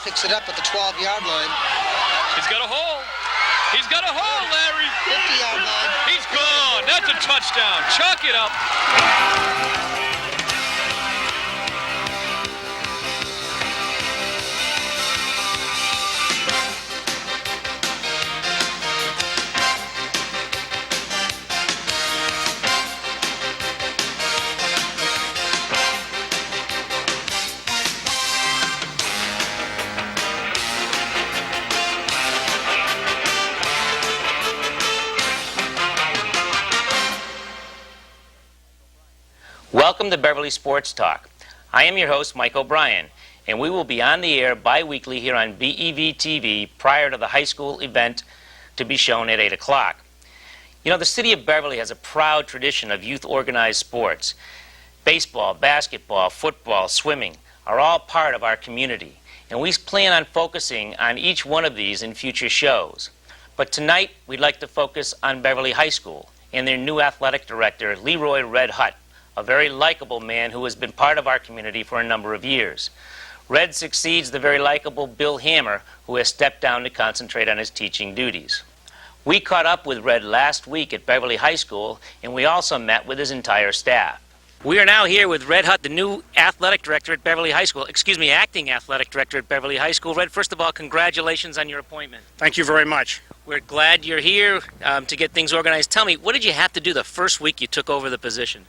picks it up at the 12-yard line. He's got a hole. He's got a hole, Larry. 50-yard line. He's gone. That's a touchdown. Chalk it up. Welcome to Beverly Sports Talk. I am your host, Mike O'Brien, and we will be on the air bi-weekly here on BEV-TV prior to the high school event to be shown at 8 o'clock. You know, the city of Beverly has a proud tradition of youth-organized sports. Baseball, basketball, football, swimming are all part of our community, and we plan on focusing on each one of these in future shows. But tonight, we'd like to focus on Beverly High School and their new athletic director, Leroy Red Hutt, a very likable man who has been part of our community for a number of years. Red succeeds the very likable Bill Hammer, who has stepped down to concentrate on his teaching duties. We caught up with Red last week at Beverly High School, and we also met with his entire staff. We are now here with Red Hutt, the new athletic director at Beverly High School. Acting athletic director at Beverly High School. Red, first of all, congratulations on your appointment. Thank you very much. We're glad you're here to get things organized. Tell me, what did you have to do the first week you took over the position?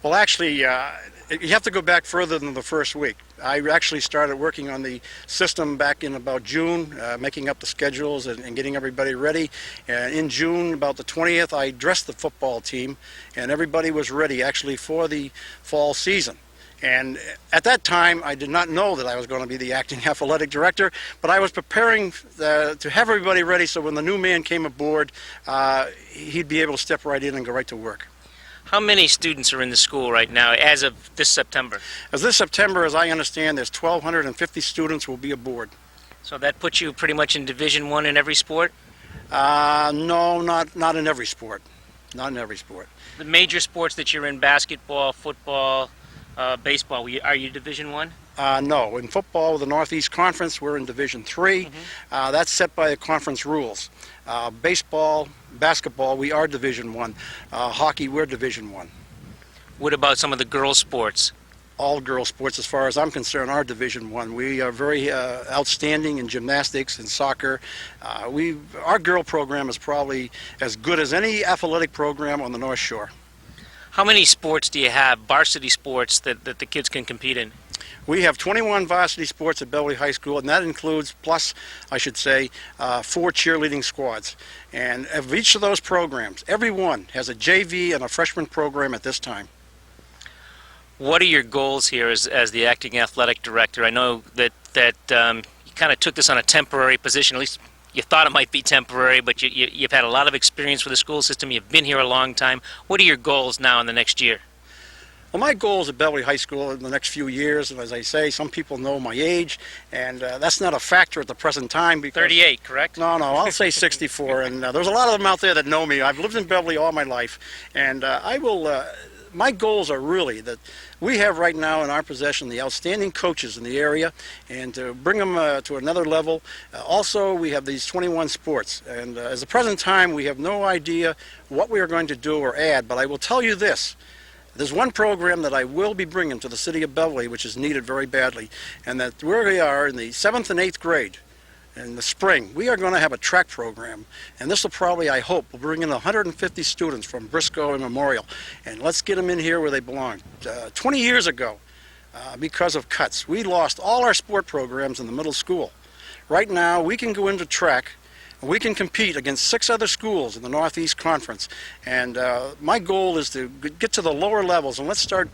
Well, actually, you have to go back further than the first week. I actually started working on the system back in about June, making up the schedules and getting everybody ready. And in June, about the 20th, I dressed the football team, and everybody was ready actually for the fall season. And at that time, I did not know that I was going to be the acting athletic director, but I was preparing to have everybody ready so when the new man came aboard, he'd be able to step right in and go right to work. How many students are in the school right now as of this September? As this September, as I understand, there's 1,250 students will be aboard. So that puts you pretty much in Division I in every sport? No, not in every sport. Not in every sport. The major sports that you're in, basketball, football, baseball, are you Division I? No. In football, with the Northeast Conference, we're in Division III. That's set by the conference rules. Baseball, basketball, we are Division I. Hockey, we're Division I. What about some of the girls' sports? All girls' sports, as far as I'm concerned, are Division I. We are very outstanding in gymnastics and soccer. Our girl program is probably as good as any athletic program on the North Shore. How many sports do you have, varsity sports, that the kids can compete in? We have 21 varsity sports at Beverly High School, and that includes, plus, I should say, 4 cheerleading squads. And of each of those programs, every one has a JV and a freshman program at this time. What are your goals here as the acting athletic director? I know that you kind of took this on a temporary position, at least you thought it might be temporary, but you've had a lot of experience with the school system. You've been here a long time. What are your goals now in the next year? Well, my goals at Beverly High School in the next few years, and as I say, some people know my age, and that's not a factor at the present time. Because 38, correct? No, I'll say 64, and there's a lot of them out there that know me. I've lived in Beverly all my life, and my goals are really that we have right now in our possession the outstanding coaches in the area, and to bring them to another level. Also, we have these 21 sports, and at the present time, we have no idea what we are going to do or add, but I will tell you this. There's one program that I will be bringing to the city of Beverly, which is needed very badly, and that where we are in the 7th and 8th grade, in the spring, we are going to have a track program, and this will probably, I hope, will bring in 150 students from Briscoe and Memorial, and let's get them in here where they belong. 20 years ago, because of cuts, we lost all our sport programs in the middle school. Right now, we can go into track. We can compete against 6 other schools in the Northeast Conference, and my goal is to get to the lower levels, and let's start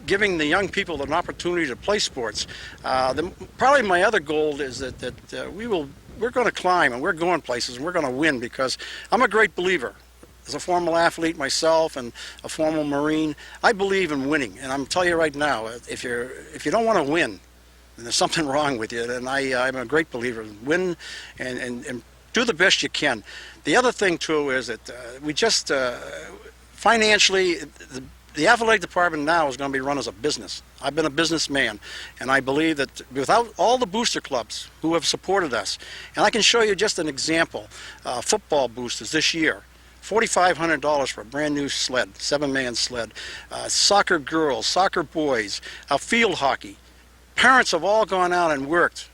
giving the young people an opportunity to play sports. Probably my other goal is that we're going to climb, and we're going places, and we're going to win, because I'm a great believer. As a former athlete myself and a former Marine, I believe in winning, and I'm telling you right now, if you don't want to win, then there's something wrong with you, and I'm a great believer in win and do the best you can. The other thing, too, is that we just, financially, the athletic department now is going to be run as a business. I've been a businessman, and I believe that without all the booster clubs who have supported us, and I can show you just an example, football boosters this year, $4,500 for a brand new sled, 7-man sled, soccer girls, soccer boys, field hockey. Parents have all gone out and worked,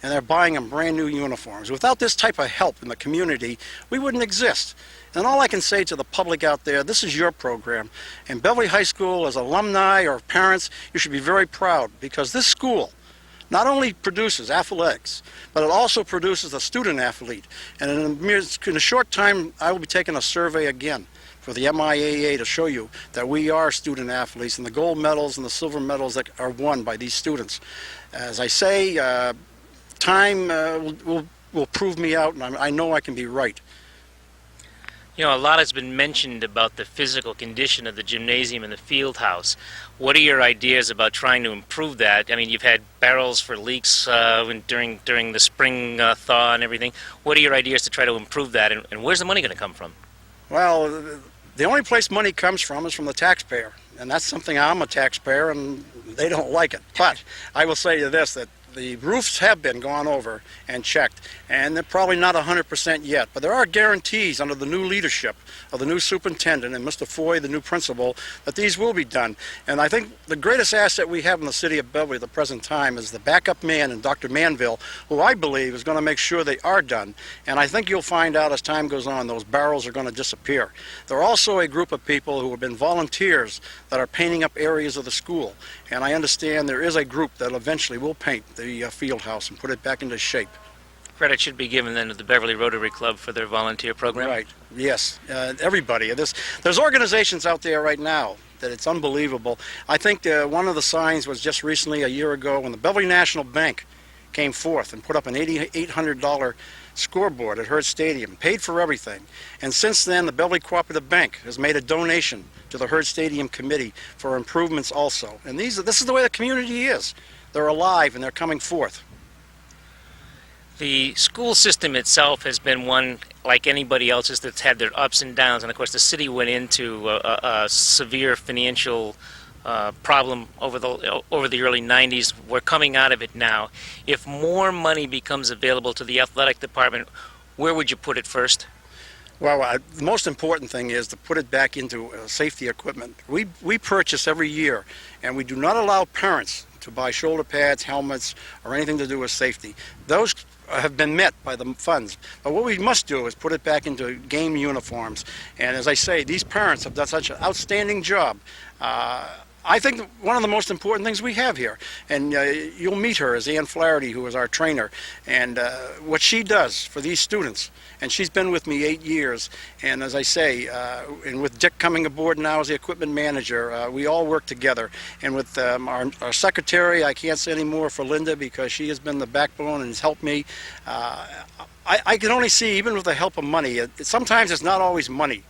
and they're buying them brand new uniforms. Without this type of help in the community, we wouldn't exist. And all I can say to the public out there, this is your program. And Beverly High School, as alumni or parents, you should be very proud, because this school not only produces athletics, but it also produces a student athlete. And in a short time, I will be taking a survey again for the MIAA to show you that we are student athletes, and the gold medals and the silver medals that are won by these students. As I say, time will prove me out, and I know I can be right. You know, a lot has been mentioned about the physical condition of the gymnasium and the field house. What are your ideas about trying to improve that? I mean, you've had barrels for leaks during the spring thaw and everything. What are your ideas to try to improve that, and where's the money going to come from? Well, the only place money comes from is from the taxpayer, and that's something. I'm a taxpayer, and they don't like it. But I will say to you this, that the roofs have been gone over and checked, and they're probably not 100% yet, but there are guarantees under the new leadership of the new superintendent and Mr. Foy, the new principal, that these will be done. And I think the greatest asset we have in the city of Beverly at the present time is the backup man in Dr. Manville, who I believe is going to make sure they are done. And I think you'll find out as time goes on, those barrels are going to disappear. There are also a group of people who have been volunteers that are painting up areas of the school. And I understand there is a group that eventually will paint the field house and put it back into shape. Credit should be given then to the Beverly Rotary Club for their volunteer program. Right, yes. Everybody. There's organizations out there right now that it's unbelievable. I think one of the signs was just recently, a year ago, when the Beverly National Bank came forth and put up an $800 scoreboard at Hurd Stadium, paid for everything. And since then, the Beverly Cooperative Bank has made a donation to the Hurd Stadium Committee for improvements also. And this is the way the community is. They're alive and they're coming forth. The school system itself has been one, like anybody else's, that's had their ups and downs. And of course, the city went into a severe financial problem over the early 90s. We're coming out of it now. If more money becomes available to the athletic department, where would you put it first? Well, the most important thing is to put it back into safety equipment. We purchase every year, and we do not allow parents to buy shoulder pads, helmets, or anything to do with safety. Those have been met by the funds. But what we must do is put it back into game uniforms. And as I say, these parents have done such an outstanding job. I think one of the most important things we have here, and you'll meet her, is Ann Flaherty, who is our trainer, and what she does for these students. And she's been with me 8 years, and as I say, and with Dick coming aboard now as the equipment manager, we all work together. And with our secretary, I can't say any more for Linda, because she has been the backbone and has helped me. I can only see, even with the help of money, sometimes it's not always money.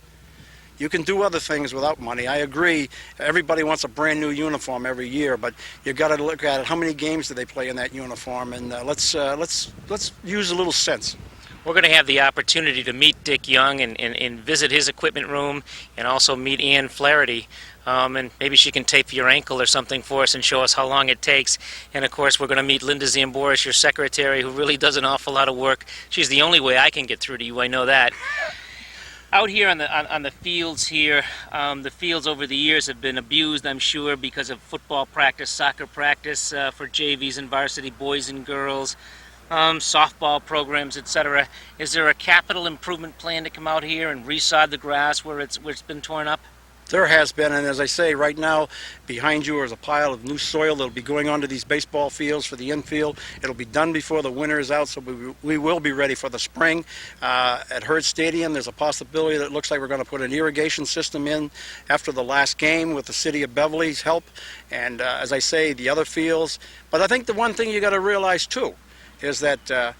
You can do other things without money. I agree. Everybody wants a brand new uniform every year, but you've got to look at it. How many games do they play in that uniform? And let's use a little sense. We're going to have the opportunity to meet Dick Young and visit his equipment room, and also meet Ann Flaherty. And maybe she can tape your ankle or something for us and show us how long it takes. And of course, we're going to meet Linda Zamboris, your secretary, who really does an awful lot of work. She's the only way I can get through to you, I know that. Out here on the fields here, the fields over the years have been abused, I'm sure, because of football practice, soccer practice for JVs and varsity boys and girls, softball programs, etc. Is there a capital improvement plan to come out here and resod the grass where it's been torn up? There has been, and as I say, right now behind you is a pile of new soil that will be going onto these baseball fields for the infield. It'll be done before the winter is out, so we will be ready for the spring. At Hurd Stadium, there's a possibility that it looks like we're going to put an irrigation system in after the last game with the city of Beverly's help, and as I say, the other fields. But I think the one thing you got to realize too is that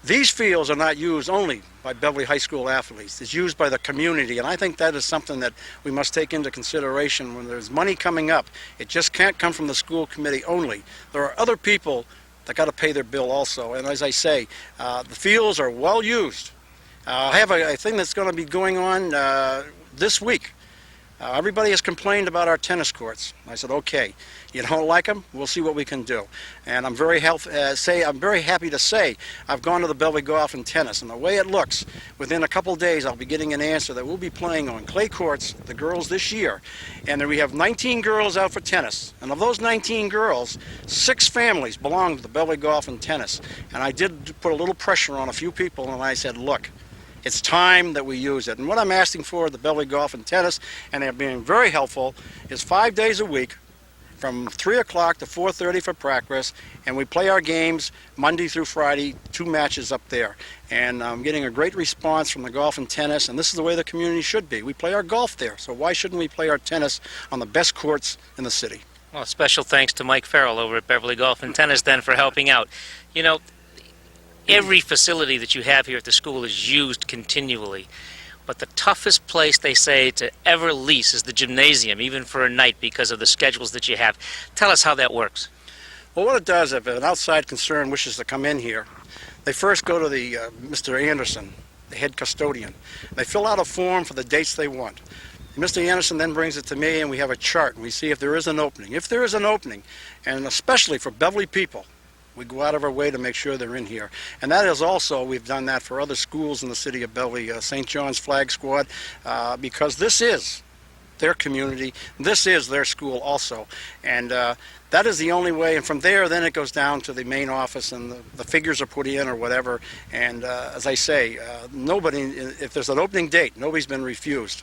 these fields are not used only by Beverly High School athletes. It's used by the community, and I think that is something that we must take into consideration when there's money coming up. It just can't come from the school committee only. There are other people that got to pay their bill also, and as I say, the fields are well used. I have a thing that's going to be going on this week Everybody has complained about our tennis courts. I said, okay, you don't like them? We'll see what we can do. And I'm very happy to say I've gone to the Beverly Golf and Tennis, and the way it looks, within a couple days I'll be getting an answer that we'll be playing on clay courts, the girls this year. And then we have 19 girls out for tennis. And of those 19 girls, 6 families belong to the Beverly Golf and Tennis. And I did put a little pressure on a few people, and I said, look, it's time that we use it. And what I'm asking for at the Beverly Golf and Tennis, and they're being very helpful, is 5 days a week from 3 o'clock to 4:30 for practice, and we play our games Monday through Friday, 2 matches up there. And I'm getting a great response from the golf and tennis, and this is the way the community should be. We play our golf there, so why shouldn't we play our tennis on the best courts in the city? Well, special thanks to Mike Farrell over at Beverly Golf and Tennis then for helping out. You know, every facility that you have here at the school is used continually. But the toughest place, they say, to ever lease is the gymnasium, even for a night, because of the schedules that you have. Tell us how that works. Well, what it does, if an outside concern wishes to come in here, they first go to the Mr. Anderson, the head custodian. They fill out a form for the dates they want. Mr. Anderson then brings it to me, and we have a chart, and we see if there is an opening. If there is an opening, and especially for Beverly people, we go out of our way to make sure they're in here. And that is also, we've done that for other schools in the city of Beverly, St. John's Flag Squad, because this is their community. This is their school also. And that is the only way. And from there, then it goes down to the main office, and the figures are put in or whatever. And as I say, nobody, if there's an opening date, nobody's been refused.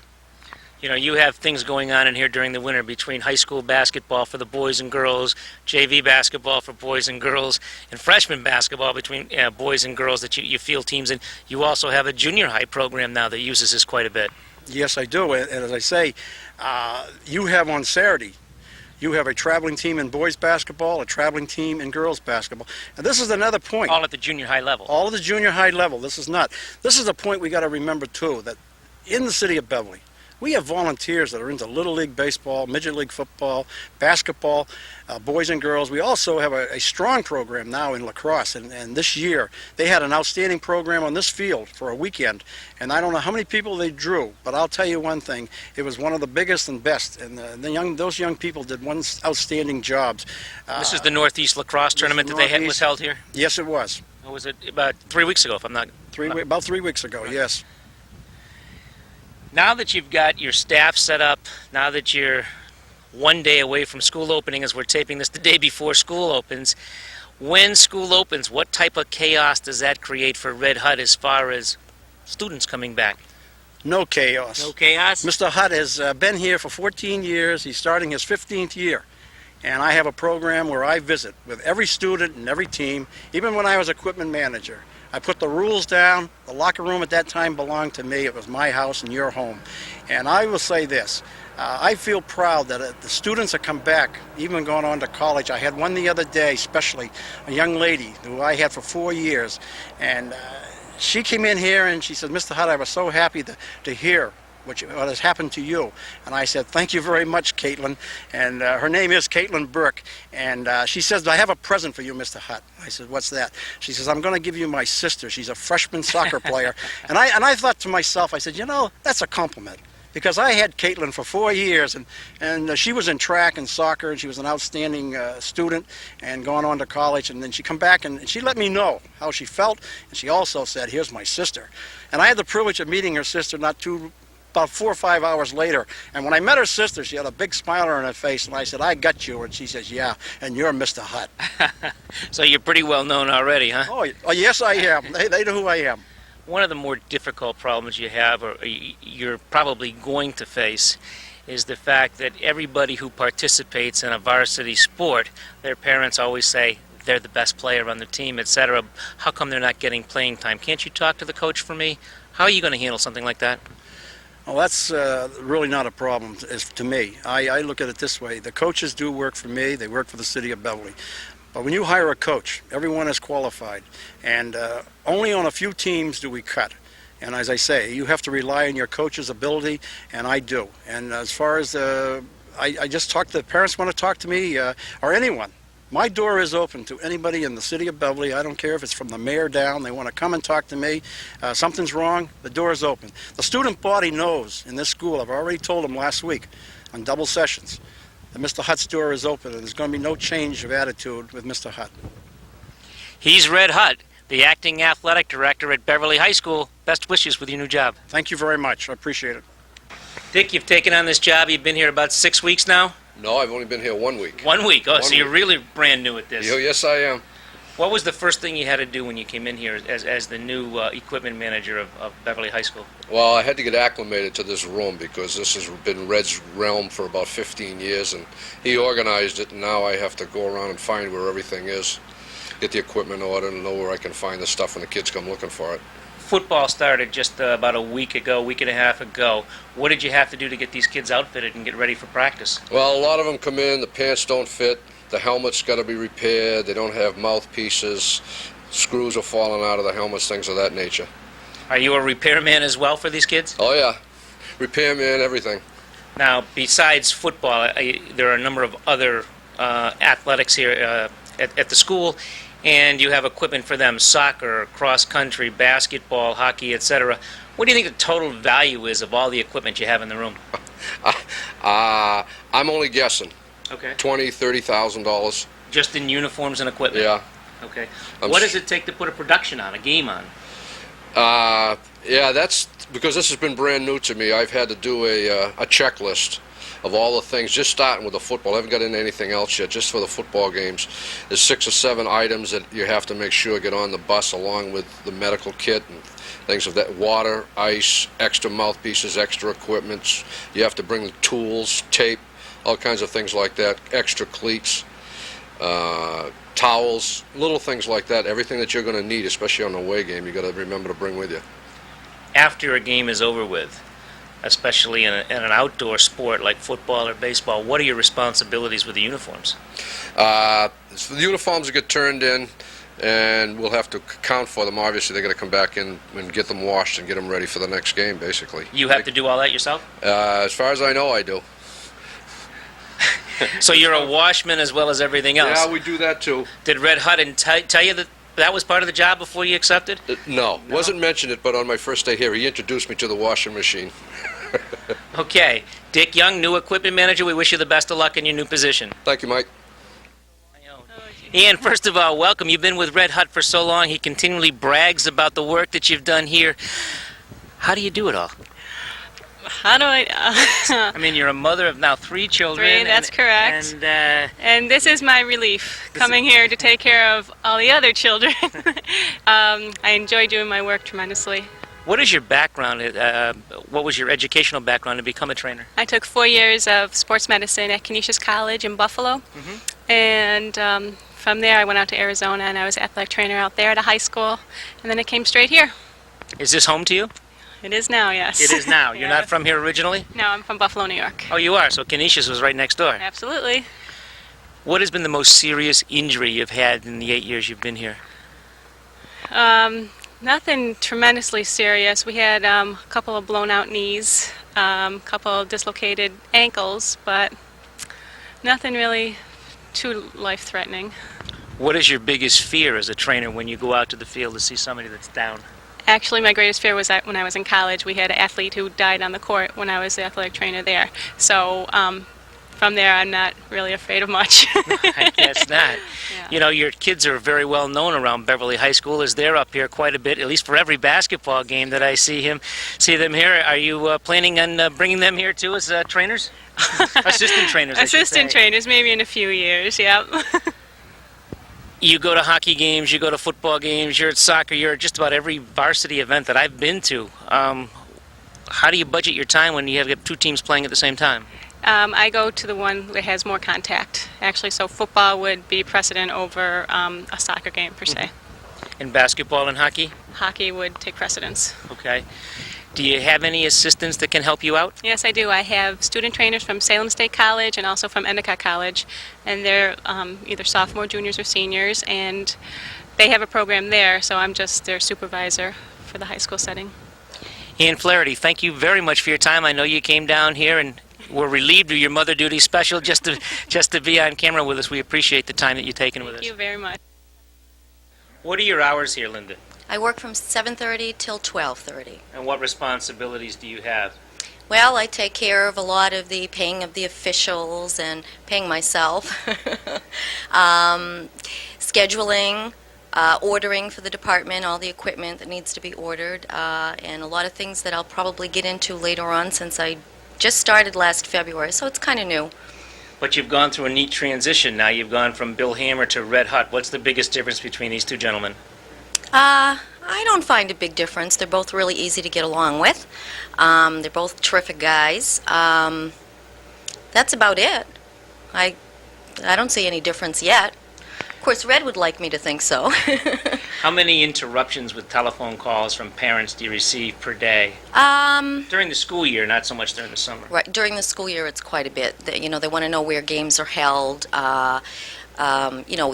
You know, you have things going on in here during the winter between high school basketball for the boys and girls, JV basketball for boys and girls, and freshman basketball between boys and girls that you field teams in. You also have a junior high program now that uses this quite a bit. Yes, I do. And as I say, you have on Saturday, you have a traveling team in boys basketball, a traveling team in girls basketball. And this is another point. All at the junior high level. All at the junior high level. This is not. This is a point we got to remember, too, that in the city of Beverly, we have volunteers that are into Little League baseball, Midget League football, basketball, boys and girls. We also have a strong program now in lacrosse, and this year they had an outstanding program on this field for a weekend, and I don't know how many people they drew, but I'll tell you one thing, it was one of the biggest and best, and those young people did one outstanding job. This is the Northeast Lacrosse Tournament that was held here? Yes, it was. Or was it about 3 weeks ago, if I'm not... About 3 weeks ago, right. Yes. Now that you've got your staff set up, now that you're one day away from school opening, as we're taping this the day before school opens, when school opens, what type of chaos does that create for Red Hut as far as students coming back? No chaos. No chaos? Mr. Hutt has been here for 14 years. He's starting his 15th year. And I have a program where I visit with every student and every team, even when I was equipment manager. I put the rules down. The locker room at that time belonged to me. It was my house and your home. And I will say this. I feel proud that the students that come back, even going on to college. I had one the other day, especially a young lady who I had for 4 years. And she came in here and she said, Mr. Hutt, I was so happy to hear what has happened to you. And I said, thank you very much, Caitlin. And her name is Caitlin Burke. And she says, I have a present for you, Mr. Hutt. I said, what's that? She says, I'm going to give you my sister. She's a freshman soccer player. And I thought to myself, I said, you know, that's a compliment. Because I had Caitlin for 4 years, and she was in track and soccer, and she was an outstanding student and gone on to college. And then she come back, and she let me know how she felt. And she also said, here's my sister. And I had the privilege of meeting her sister about 4 or 5 hours later, and when I met her sister, she had a big smile on her face, and I said, I got you, and she says, yeah, and you're Mr. Hutt. So you're pretty well known already, huh? Oh yes, I am. They know who I am. One of the more difficult problems you have, or you're probably going to face, is the fact that everybody who participates in a varsity sport, their parents always say, they're the best player on the team, etc. How come they're not getting playing time? Can't you talk to the coach for me? How are you going to handle something like that? Well, that's really not a problem to me. I look at it this way. The coaches do work for me. They work for the city of Beverly. But when you hire a coach, everyone is qualified. And only on a few teams do we cut. And as I say, you have to rely on your coach's ability, and I do. And as far as I just talk to the parents want to talk to me, or anyone. My door is open to anybody in the city of Beverly. I don't care if it's from the mayor down. They want to come and talk to me. Something's wrong, the door is open. The student body knows in this school, I've already told them last week on double sessions, that Mr. Hutt's door is open, and there's going to be no change of attitude with Mr. Hutt. He's Red Hutt, the acting athletic director at Beverly High School. Best wishes with your new job. Thank you very much. I appreciate it. Dick, you've taken on this job. You've been here about 6 weeks now? No, I've only been here 1 week. 1 week. Oh, One so you're week. really brand new at this. Yes, I am. What was the first thing you had to do when you came in here as the new equipment manager of Beverly High School? Well, I had to get acclimated to this room because this has been Red's realm for about 15 years, and he organized it, and now I have to go around and find where everything is, get the equipment ordered, and know where I can find the stuff when the kids come looking for it. Football started just about a week and a half ago. What did you have to do to get these kids outfitted and get ready for practice? Well, a lot of them come in, the pants don't fit, the helmet's got to be repaired, they don't have mouthpieces, screws are falling out of the helmets, things of that nature. Are you a repairman as well for these kids? Oh, yeah. Repairman, everything. Now, besides football, there are a number of other athletics here at the school, and you have equipment for them: soccer, cross country, basketball, hockey, etc. What do you think the total value is of all the equipment you have in the room? I'm only guessing. Okay. $20,000-$30,000. Just in uniforms and equipment? Yeah. Okay. What does it take to put a production on, a game on? Yeah, that's because this has been brand new to me. I've had to do a checklist of all the things, just starting with the football. I haven't got into anything else yet, just for the football games. There's 6 or 7 items that you have to make sure get on the bus, along with the medical kit and things of that: water, ice, extra mouthpieces, extra equipment. You have to bring the tools, tape, all kinds of things like that, extra cleats, towels, little things like that. Everything that you're going to need, especially on an away game, you got to remember to bring with you. After a game is over with, especially in an outdoor sport like football or baseball, what are your responsibilities with the uniforms? The uniforms will get turned in, and we'll have to count for them. Obviously, they're going to come back in and get them washed and get them ready for the next game, basically. You have to do all that yourself? As far as I know, I do. So you're a washman as well as everything else? Yeah, we do that too. Did Red Hutt tell you that was part of the job before you accepted? No, wasn't mentioned it, but on my first day here, he introduced me to the washing machine. Okay. Dick Young, new equipment manager, we wish you the best of luck in your new position. Thank you, Mike. Ian, first of all, welcome. You've been with Red Hutt for so long. He continually brags about the work that you've done here. How do you do it all? How do I... I mean, you're a mother of now 3 children. 3, that's correct. And this is my relief, coming here to take care of all the other children. I enjoy doing my work tremendously. What is your background? What was your educational background to become a trainer? I took 4 years of sports medicine at Canisius College in Buffalo. And from there I went out to Arizona, and I was athletic trainer out there at a high school. And then I came straight here. Is this home to you? It is now, yes. It is now. You're Yeah. not from here originally? No, I'm from Buffalo, New York. Oh, you are. So Canisius was right next door. Absolutely. What has been the most serious injury you've had in the 8 years you've been here? Nothing tremendously serious. We had a couple of blown out knees, a couple of dislocated ankles, but nothing really too life-threatening. What is your biggest fear as a trainer when you go out to the field to see somebody that's down? Actually, my greatest fear was that when I was in college, we had an athlete who died on the court when I was the athletic trainer there. So from there, I'm not really afraid of much. I guess not. Yeah. You know, your kids are very well known around Beverly High School, as they're up here quite a bit, at least for every basketball game that I see them here. Are you planning on bringing them here too as trainers? Assistant trainers, I should Assistant say. trainers, maybe in a few years, yeah. You go to hockey games, you go to football games, you're at soccer, you're at just about every varsity event that I've been to. How do you budget your time when you have 2 teams playing at the same time? I go to the one that has more contact, actually, so football would be precedent over a soccer game, per se. In basketball and hockey? Hockey would take precedence. Okay. Do you have any assistants that can help you out? Yes, I do. I have student trainers from Salem State College and also from Endicott College, and they're either sophomore, juniors, or seniors, and they have a program there, so I'm just their supervisor for the high school setting. Ian Flaherty, thank you very much for your time. I know you came down here and we're relieved of your mother duty special just to be on camera with us. We appreciate the time that you've taken with us. Thank you very much. What are your hours here, Linda? I work from 7:30 till 12:30. And what responsibilities do you have? Well, I take care of a lot of the paying of the officials and paying myself, scheduling, ordering for the department, all the equipment that needs to be ordered, and a lot of things that I'll probably get into later on since I just started last February, so it's kind of new. But you've gone through a neat transition now. You've gone from Bill Hammer to Red Hut. What's the biggest difference between these two gentlemen? I don't find a big difference. They're both really easy to get along with. They're both terrific guys. That's about it. I don't see any difference yet. Of course, Red would like me to think so. How many interruptions with telephone calls from parents do you receive per day? During the school year, not so much during the summer. Right, during the school year, it's quite a bit. They want to know where games are held,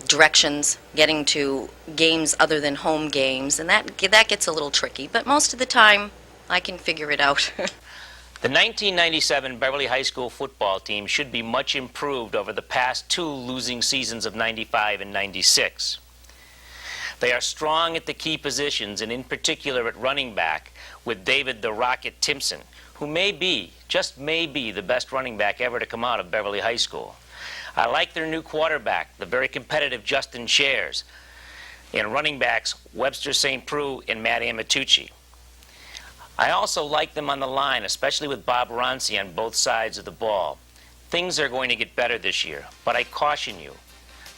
directions, getting to games other than home games, and that gets a little tricky. But most of the time, I can figure it out. The 1997 Beverly High School football team should be much improved over the past two losing seasons of 95 and 96. They are strong at the key positions, and in particular at running back, with David the Rocket Timpson, who may be, just may be, the best running back ever to come out of Beverly High School. I like their new quarterback, the very competitive Justin Shares, and running backs Webster St. Preux and Matt Amatucci. I also like them on the line, especially with Bob Ronci on both sides of the ball. Things are going to get better this year, but I caution you,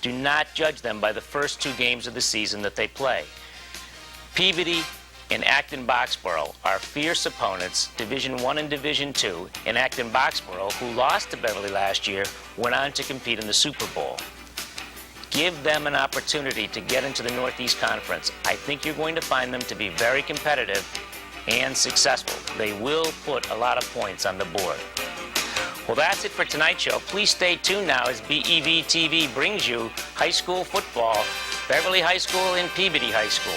do not judge them by the first two games of the season that they play. Peabody and Acton-Boxborough are fierce opponents, Division I and Division II, and Acton-Boxborough, who lost to Beverly last year, went on to compete in the Super Bowl. Give them an opportunity to get into the Northeast Conference. I think you're going to find them to be very competitive and successful. They will put a lot of points on the board. Well, that's it for tonight's show. Please stay tuned now as BEV-TV brings you high school football, Beverly High School and Peabody High School.